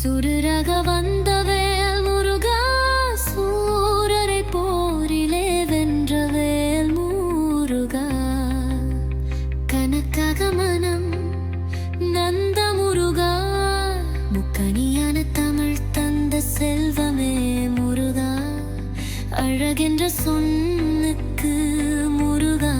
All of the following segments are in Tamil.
சுரரக வந்தவேல் முருகா, சூரரை போரிலே வென்றவேல் முருகா. கனக்காக மனம் நந்த முருகா, முக்கணியான தமிழ் தந்த செல்வமே முருகா. அழகென்ற சொன்னுக்கு முருகா.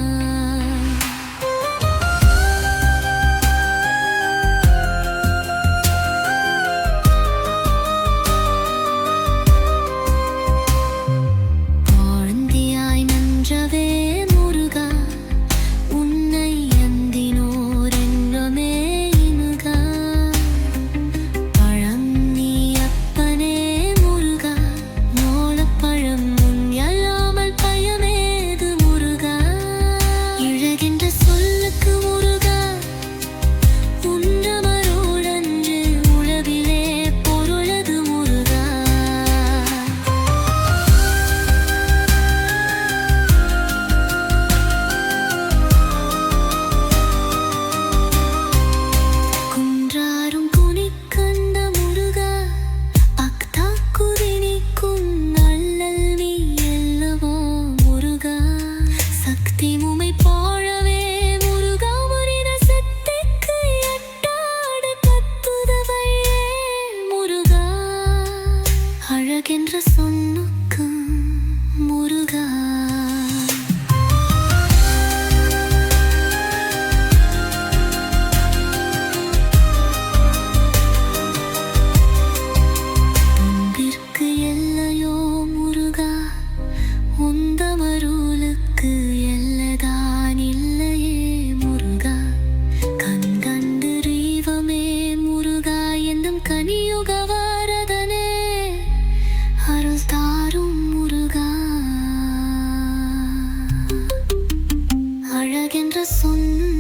அழகென்ற சொன்னுக்கு முருகா. அன்பிற்கு எல்லையோ முருகா, உந்தம் அருளுக்கு எல்லைதான் இல்லையே முருகா. கண்கண்டு ரீவமே முருகா, என்னும் கனியுக வரதனே அருள் தாரும் முருகா. அழகென்ற சொன்ன